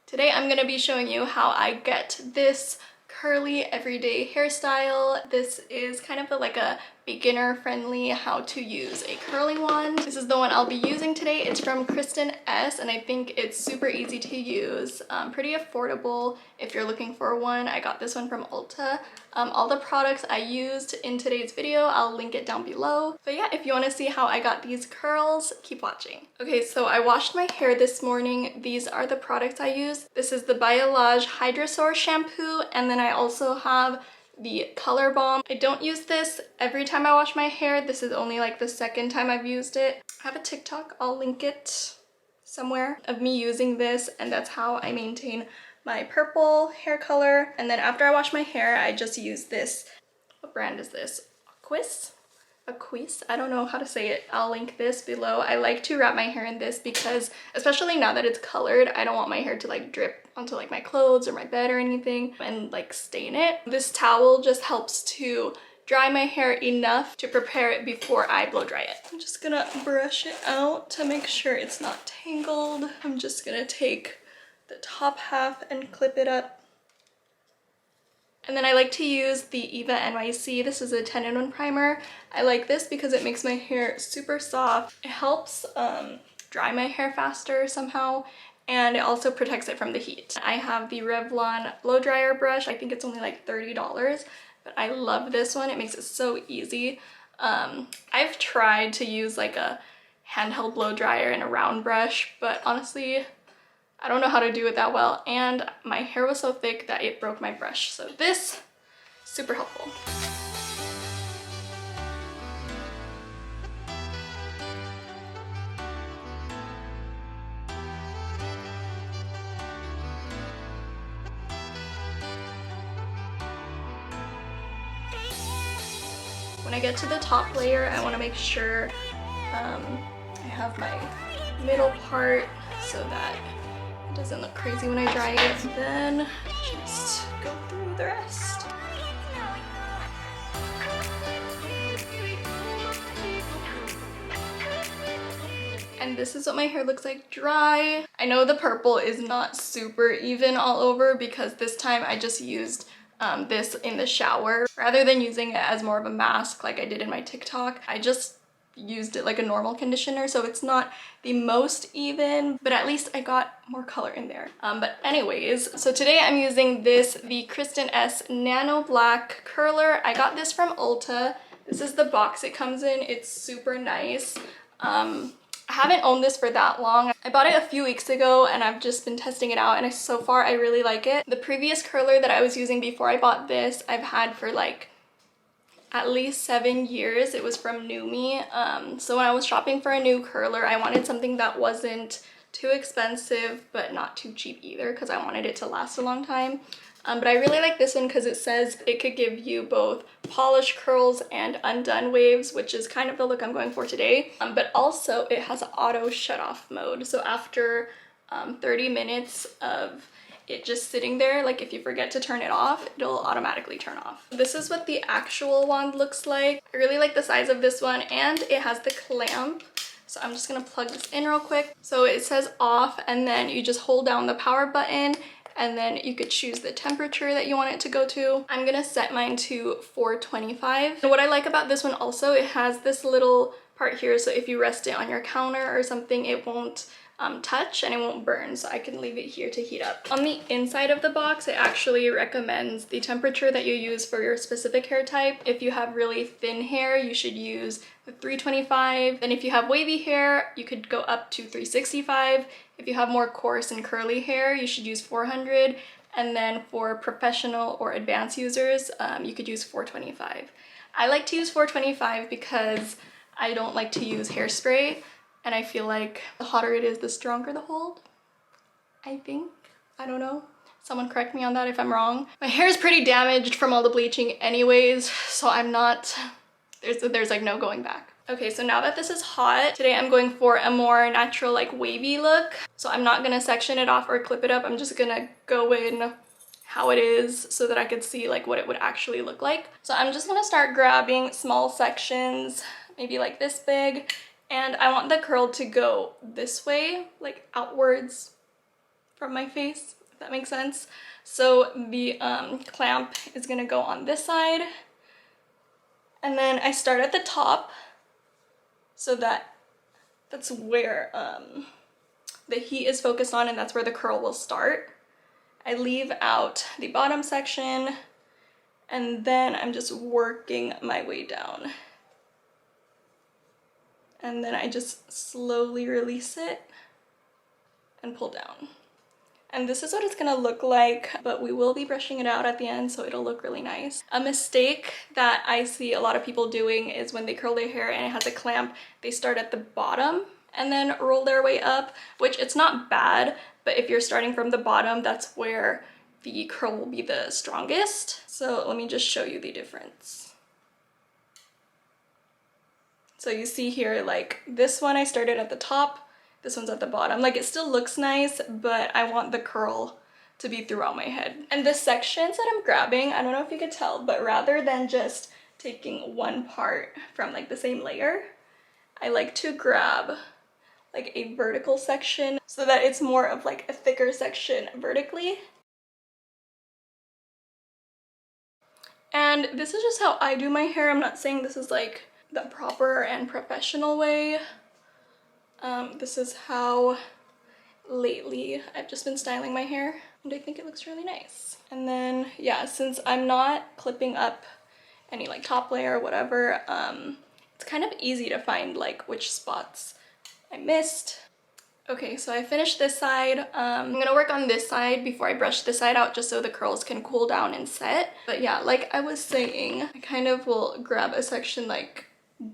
Today I'm going to be showing you how I get this curly everyday hairstyle. This is kind of like a beginner friendly how to use a curling wand. This is the one I'll be using today. It's from KRISTIN ESS and I think it's super easy to use, pretty affordable if you're looking for one. I got this one from Ulta. All the products I used in today's video, I'll link it down below. But yeah, if you want to see how I got these curls, keep watching. Okay, so I washed my hair this morning. These are the products I use. This is the Biolage Hydrasource Shampoo, and then I also have the ColorBalm. I don't use this every time I wash my hair. This is only like the second time I've used it. I have a TikTok, I'll link it somewhere, of me using this, and that's how I maintain my purple hair color. And then after I wash my hair, I just use this. What brand is this? AQUIS? AQUIS? I don't know how to say it. I'll link this below. I like to wrap my hair in this because, especially now that it's colored, I don't want my hair to like drip onto like my clothes or my bed or anything and like stain it. This towel just helps to dry my hair enough to prepare it before I blow dry it. I'm just gonna brush it out to make sure it's not tangled. I'm just gonna take the top half and clip it up. And then I like to use the Eva Nyc. This is a 10-in-1 primer. I like this because it makes my hair super soft. It helps dry my hair faster somehow, and it also protects it from the heat. I have the Revlon blow dryer brush. I think it's only like $30, but I love this one. It makes it so easy. I've tried to use like a handheld blow dryer and a round brush, but honestly, I don't know how to do it that well, and my hair was so thick that it broke my brush. So this, super helpful. When I get to the top layer, I want to make sure I have my middle part so that it doesn't look crazy when I dry it. Then just go through the rest. And this is what my hair looks like dry. I know the purple is not super even all over because this time I just used this in the shower. Rather than using it as more of a mask like I did in my TikTok, I just used it like a normal conditioner, so it's not the most even, but at least I got more color in there. But anyways, so today I'm using this, the KRISTIN ESS Nano Black Curler. I got this from Ulta. This is the box it comes in. It's super nice. I haven't owned this for that long. I bought it a few weeks ago and I've just been testing it out, and so far I really like it. The previous curler that I was using before I bought this, I've had for like at least 7 years. It was from NewMe. So when I was shopping for a new curler, I wanted something that wasn't too expensive but not too cheap either because I wanted it to last a long time. But I really like this one because it says it could give you both polished curls and undone waves, which is kind of the look I'm going for today. But also it has an auto shut off mode. So after 30 minutes of it just sitting there, like if you forget to turn it off, it'll automatically turn off. This is what the actual wand looks like. I really like the size of this one, and it has the clamp. So I'm just gonna plug this in real quick. So it says off, and then you just hold down the power button, and then you could choose the temperature that you want it to go to. I'm gonna set mine to 425. And what I like about this one also, it has this little part here, so if you rest it on your counter or something, it won't touch and it won't burn, so I can leave it here to heat up. On the inside of the box, it actually recommends the temperature that you use for your specific hair type. If you have really thin hair, you should use the 325. Then if you have wavy hair, you could go up to 365. If you have more coarse and curly hair, you should use 400. And then for professional or advanced users, you could use 425. I like to use 425 because I don't like to use hairspray. And I feel like the hotter it is, the stronger the hold, I think. I don't know. Someone correct me on that if I'm wrong. My hair is pretty damaged from all the bleaching anyways, so I'm not, there's like no going back. Okay, so now that this is hot, today I'm going for a more natural like wavy look. So I'm not gonna section it off or clip it up. I'm just gonna go in how it is so that I could see like what it would actually look like. So I'm just gonna start grabbing small sections, maybe like this big, and I want the curl to go this way, like outwards from my face, if that makes sense. So the clamp is gonna go on this side, and then I start at the top, so that's where the heat is focused on, and that's where the curl will start. I leave out the bottom section, and then I'm just working my way down. And then I just slowly release it and pull down. And this is what it's gonna look like, but we will be brushing it out at the end, so it'll look really nice. A mistake that I see a lot of people doing is when they curl their hair and it has a clamp, they start at the bottom and then roll their way up, which it's not bad, but if you're starting from the bottom, that's where the curl will be the strongest. So let me just show you the difference. So you see here, like this one I started at the top, this one's at the bottom. Like it still looks nice, but I want the curl to be throughout my head. And the sections that I'm grabbing, I don't know if you could tell, but rather than just taking one part from like the same layer, I like to grab like a vertical section so that it's more of like a thicker section vertically. And this is just how I do my hair. I'm not saying this is like the proper and professional way. This is how lately I've just been styling my hair, and I think it looks really nice. And then yeah, since I'm not clipping up any like top layer or whatever, it's kind of easy to find like which spots I missed. Okay, so I finished this side. I'm gonna work on this side before I brush this side out, just so the curls can cool down and set. But yeah, like I was saying, I kind of will grab a section like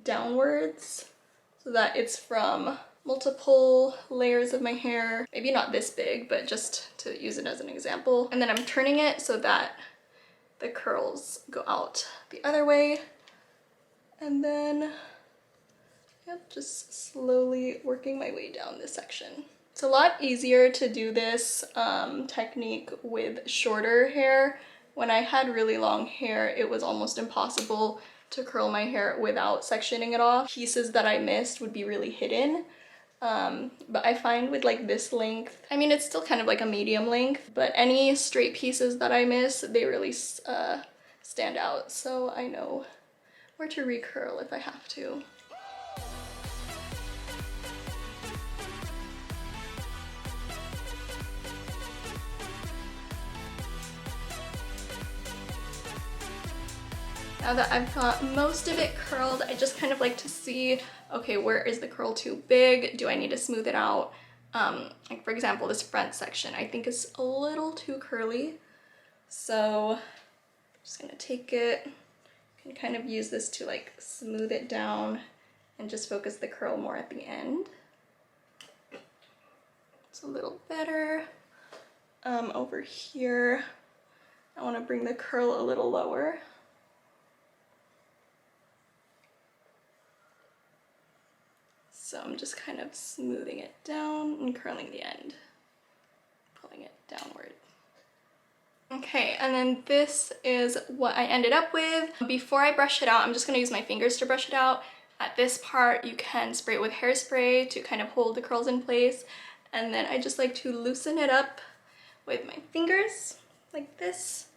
downwards so that it's from multiple layers of my hair. Maybe not this big, but just to use it as an example. And then I'm turning it so that the curls go out the other way. And then, yep, just slowly working my way down this section. It's a lot easier to do this technique with shorter hair. When I had really long hair, it was almost impossible to curl my hair without sectioning it off. Pieces that I missed would be really hidden. But I find with like this length, I mean, it's still kind of like a medium length, but any straight pieces that I miss, they really stand out. So I know where to recurl if I have to. Now that I've got most of it curled, I just kind of like to see, okay, where is the curl too big? Do I need to smooth it out? Like for example, this front section I think is a little too curly. So I'm just gonna take it and kind of use this to like smooth it down and just focus the curl more at the end. It's a little better. Over here, I wanna bring the curl a little lower. So I'm just kind of smoothing it down and curling the end, pulling it downward. Okay, and then this is what I ended up with. Before I brush it out, I'm just gonna use my fingers to brush it out. At this part, you can spray it with hairspray to kind of hold the curls in place. And then I just like to loosen it up with my fingers, like this.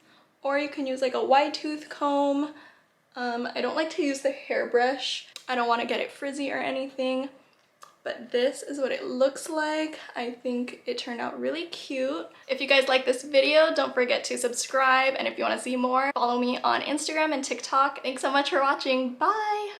Or you can use like a wide tooth comb. I don't like to use the hairbrush. I don't wanna get it frizzy or anything. But this is what it looks like. I think it turned out really cute. If you guys like this video, don't forget to subscribe. And if you want to see more, follow me on Instagram and TikTok. Thanks so much for watching. Bye!